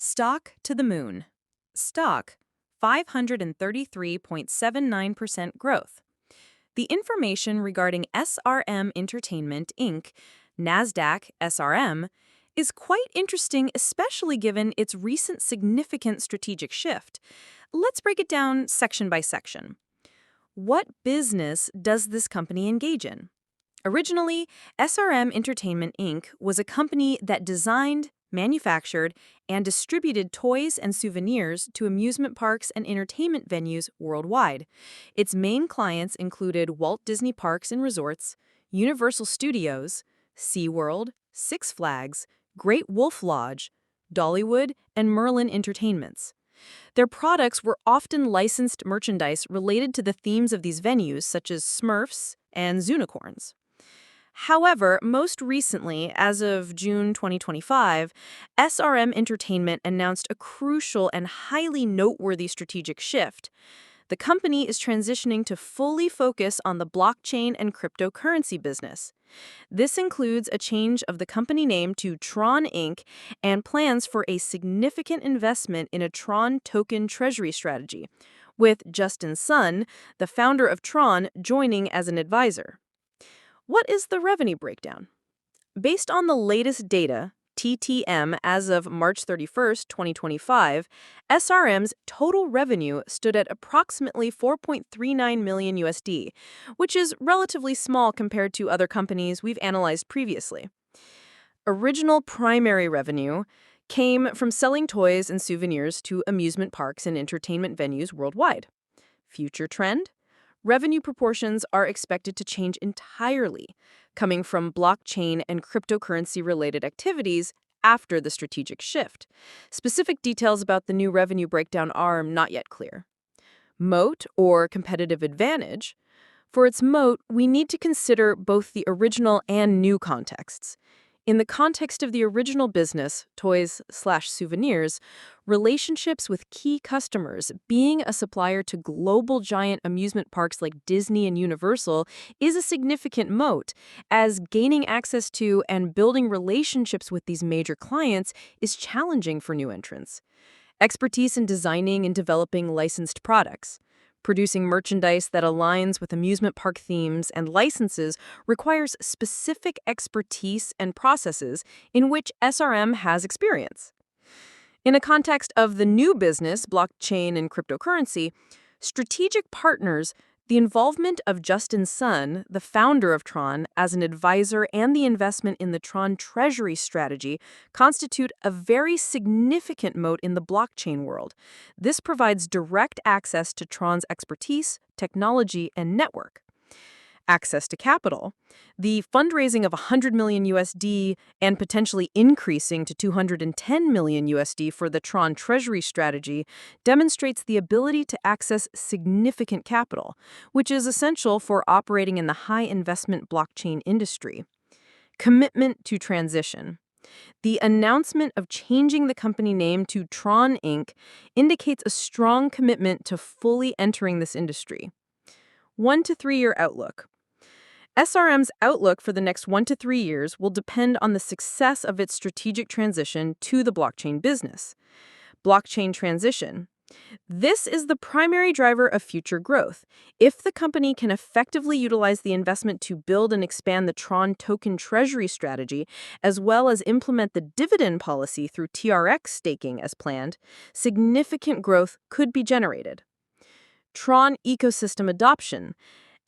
Stock to the moon. Stock, 533.79% growth. The information regarding SRM Entertainment Inc., NASDAQ SRM, is quite interesting, especially given its recent significant strategic shift. Let's break it down section by section. What business does this company engage in? Originally, SRM Entertainment Inc. was a company that designed, manufactured, and distributed toys and souvenirs to amusement parks and entertainment venues worldwide. Its main clients included Walt Disney Parks and Resorts, Universal Studios, SeaWorld, Six Flags, Great Wolf Lodge, Dollywood, and Merlin Entertainments. Their products were often licensed merchandise related to the themes of these venues, such as Smurfs and Zoonicorns. However, most recently, as of June 2025, SRM Entertainment announced a crucial and highly noteworthy strategic shift. The company is transitioning to fully focus on the blockchain and cryptocurrency business. This includes a change of the company name to Tron Inc. and plans for a significant investment in a Tron token treasury strategy, with Justin Sun, the founder of Tron, joining as an advisor. What is the revenue breakdown? Based on the latest data, TTM, as of March 31st, 2025, SRM's total revenue stood at approximately 4.39 million USD, which is relatively small compared to other companies we've analyzed previously. Original primary revenue came from selling toys and souvenirs to amusement parks and entertainment venues worldwide. Future trend? Revenue proportions are expected to change entirely, coming from blockchain and cryptocurrency-related activities after the strategic shift. Specific details about the new revenue breakdown are not yet clear. Moat, or competitive advantage. For its moat, we need to consider both the original and new contexts. In the context of the original business, toys/souvenirs, relationships with key customers, being a supplier to global giant amusement parks like Disney and Universal, is a significant moat, as gaining access to and building relationships with these major clients is challenging for new entrants. Expertise in designing and developing licensed products. Producing merchandise that aligns with amusement park themes and licenses requires specific expertise and processes in which SRM has experience. In a context of the new business, blockchain and cryptocurrency, strategic partners, the involvement of Justin Sun, the founder of Tron, as an advisor and the investment in the Tron treasury strategy constitute a very significant moat in the blockchain world. This provides direct access to Tron's expertise, technology, and network. Access to capital. The fundraising of 100 million USD and potentially increasing to 210 million USD for the Tron treasury strategy demonstrates the ability to access significant capital, which is essential for operating in the high-investment blockchain industry. Commitment to transition. The announcement of changing the company name to Tron Inc. indicates a strong commitment to fully entering this industry. 1 to 3 year outlook. SRM's outlook for the next 1 to 3 years will depend on the success of its strategic transition to the blockchain business. Blockchain transition. This is the primary driver of future growth. If the company can effectively utilize the investment to build and expand the Tron token treasury strategy, as well as implement the dividend policy through TRX staking as planned, significant growth could be generated. Tron ecosystem adoption.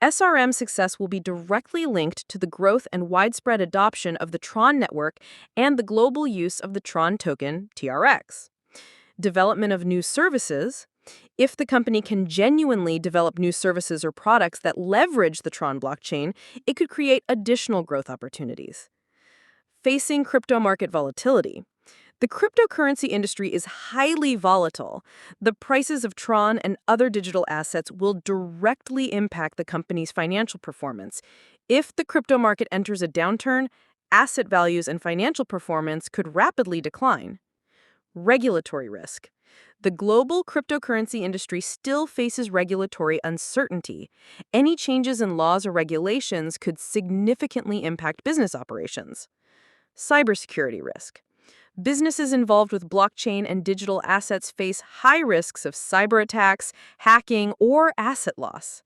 SRM success will be directly linked to the growth and widespread adoption of the Tron network and the global use of the Tron token, TRX. Development of new services. If the company can genuinely develop new services or products that leverage the Tron blockchain, it could create additional growth opportunities. Facing crypto market volatility. The cryptocurrency industry is highly volatile. The prices of Tron and other digital assets will directly impact the company's financial performance. If the crypto market enters a downturn, asset values and financial performance could rapidly decline. Regulatory risk. The global cryptocurrency industry still faces regulatory uncertainty. Any changes in laws or regulations could significantly impact business operations. Cybersecurity risk. Businesses involved with blockchain and digital assets face high risks of cyber attacks, hacking, or asset loss.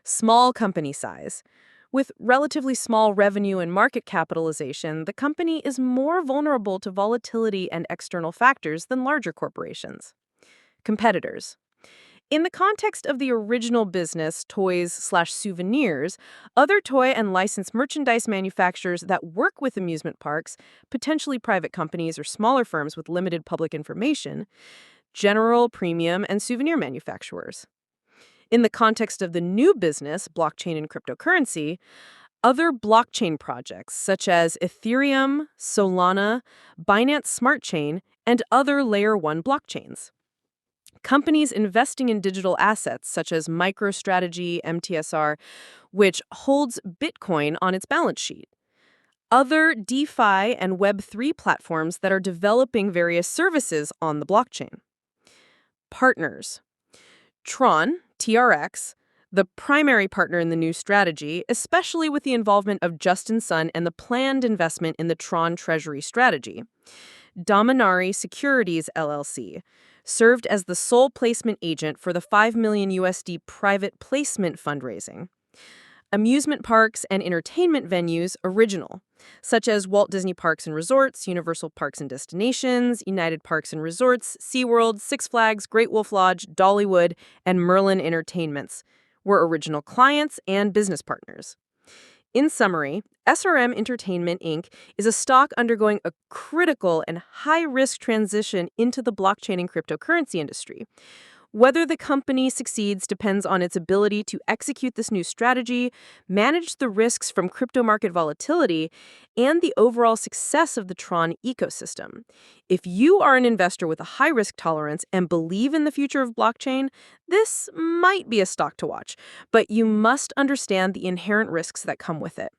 Small company size. With relatively small revenue and market capitalization, the company is more vulnerable to volatility and external factors than larger corporations. Competitors. In the context of the original business, toys/souvenirs, other toy and licensed merchandise manufacturers that work with amusement parks, potentially private companies or smaller firms with limited public information, general, premium, and souvenir manufacturers. In the context of the new business, blockchain and cryptocurrency, other blockchain projects such as Ethereum, Solana, Binance Smart Chain, and other Layer 1 blockchains. Companies investing in digital assets such as MicroStrategy, MTSR, which holds Bitcoin on its balance sheet. Other DeFi and Web3 platforms that are developing various services on the blockchain. Partners. Tron, TRX, the primary partner in the new strategy, especially with the involvement of Justin Sun and the planned investment in the Tron Treasury strategy. Dominari Securities LLC served as the sole placement agent for the $5 million USD private placement fundraising. Amusement parks and entertainment venues original, such as Walt Disney Parks and Resorts, Universal Parks and Destinations, United Parks and Resorts, SeaWorld, Six Flags, Great Wolf Lodge, Dollywood, and Merlin Entertainments, were original clients and business partners. In summary, SRM Entertainment, Inc. is a stock undergoing a critical and high-risk transition into the blockchain and cryptocurrency industry. Whether the company succeeds depends on its ability to execute this new strategy, manage the risks from crypto market volatility, and the overall success of the Tron ecosystem. If you are an investor with a high risk tolerance and believe in the future of blockchain, this might be a stock to watch, but you must understand the inherent risks that come with it.